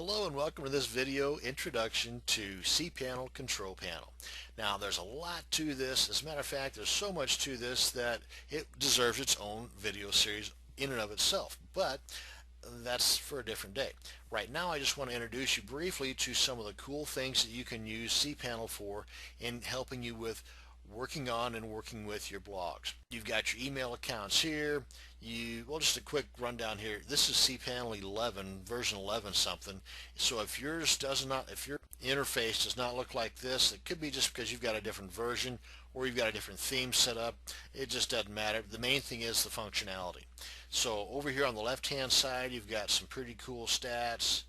Hello and welcome to this video introduction to cPanel Control Panel. Now there's a lot to this. As a matter of fact, there's so much to this that it deserves its own video series in and of itself, but that's for a different day. Right now I just want to introduce you briefly to some of the cool things that you can use cPanel for in helping you with working on and working with your blogs. You've got your email accounts here. Well, just a quick rundown here. This is cPanel 11, version 11 something. So if your interface does not look like this, it could be just because you've got a different version or you've got a different theme set up. It just doesn't matter. The main thing is the functionality. So over here on the left hand side, you've got some pretty cool stats.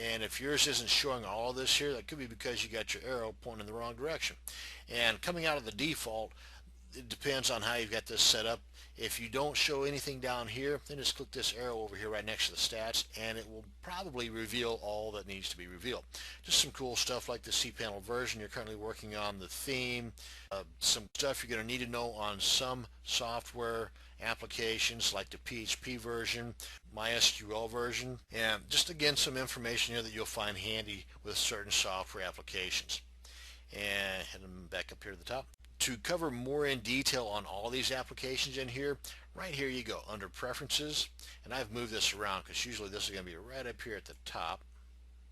And if yours isn't showing all of this here, that could be because you got your arrow pointing in the wrong direction. And coming out of the default, it depends on how you've got this set up. If you don't show anything down here, then just click this arrow over here right next to the stats, and it will probably reveal all that needs to be revealed. Just some cool stuff like the cPanel version you're currently working on, the theme, some stuff you're going to need to know on some software applications like the PHP version, MySQL version, and just again some information here that you'll find handy with certain software applications. And head them back up here to the top. To cover more in detail on all these applications in here, right here you go under Preferences, and I've moved this around because usually this is going to be right up here at the top.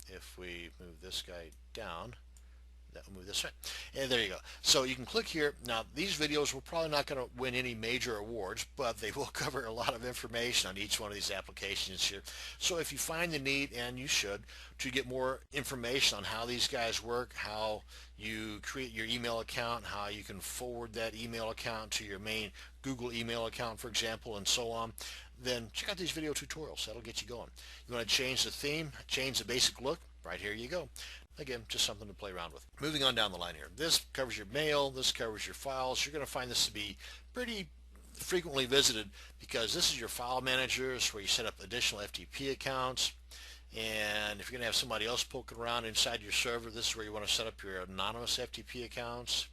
If we move this guy down, that will move this way, and there you go. So you can click here. Now these videos will probably not going to win any major awards, but they will cover a lot of information on each one of these applications here. So if you find the need, and you should, to get more information on how these guys work, how you create your email account, how you can forward that email account to your main Google email account, for example, and so on, then check out these video tutorials. That'll get you going. You want to change the theme, change the basic look, right here you go. Again, just something to play around with. Moving on down the line here. This covers your mail, this covers your files. You're going to find this to be pretty frequently visited because this is your file manager. It's where you set up additional FTP accounts. And if you're going to have somebody else poking around inside your server, this is where you want to set up your anonymous FTP accounts.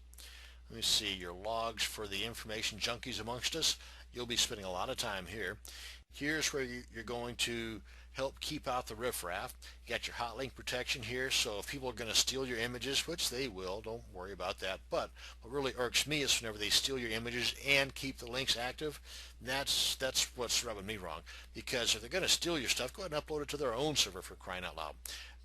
Let me see, your logs for the information junkies amongst us. You'll be spending a lot of time here. Here's where you're going to help keep out the riffraff. You got your hot link protection here, so if people are going to steal your images, which they will, don't worry about that. But what really irks me is whenever they steal your images and keep the links active, that's what's rubbing me wrong. Because if they're going to steal your stuff, go ahead and upload it to their own server, for crying out loud.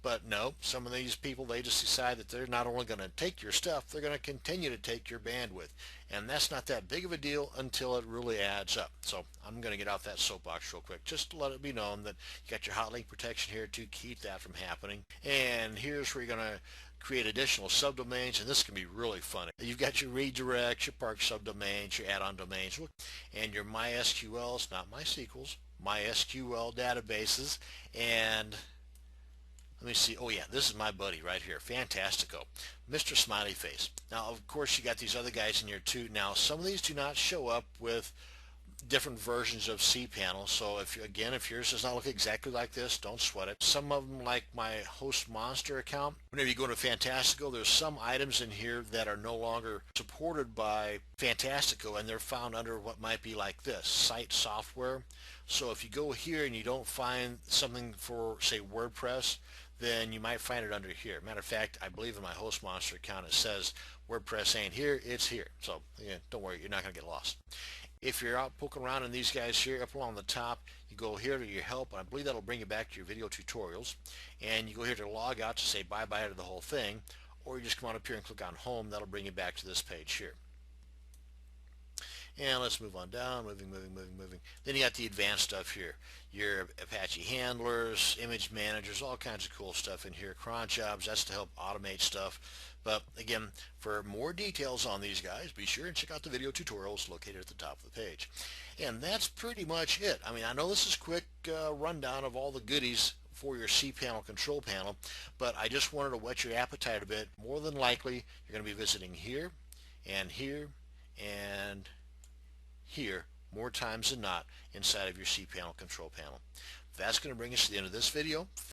But no, some of these people, they just decide that they're not only going to take your stuff, they're going to continue to take your bandwidth. And that's not that big of a deal until it really adds up. So I'm going to get out that soapbox real quick just to let it be known that you got your hot link protection here to keep that from happening. And here's where you're going to create additional subdomains, and this can be really fun. You've got your redirects, your park subdomains, your add-on domains, and your MySQLs, not MySQLs, MySQL databases, and let me see. Oh yeah, this is my buddy right here, Fantastico, Mr. Smiley Face. Now, of course, you got these other guys in here too. Now, some of these do not show up with different versions of cPanel. So if yours does not look exactly like this, don't sweat it. Some of them, like my host monster account, whenever you go to Fantastico, there's some items in here that are no longer supported by Fantastico, and they're found under what might be like this, site software. So if you go here and you don't find something for, say, WordPress, then you might find it under here. Matter of fact, I believe in my host monster account it says WordPress ain't here, it's here. So yeah, don't worry, you're not going to get lost. If you're out poking around in these guys here, up along the top, you go here to your help, and I believe that'll bring you back to your video tutorials. And you go here to log out to say bye-bye to the whole thing, or you just come on up here and click on home. That'll bring you back to this page here. And let's move on down, moving. Then you got the advanced stuff here. Your Apache handlers, image managers, all kinds of cool stuff in here. Cron jobs, that's to help automate stuff. But again, for more details on these guys, be sure and check out the video tutorials located at the top of the page. And that's pretty much it. I mean, I know this is a quick rundown of all the goodies for your cPanel control panel, but I just wanted to whet your appetite a bit. More than likely, you're going to be visiting here, and here, and here more times than not inside of your cPanel control panel. That's going to bring us to the end of this video.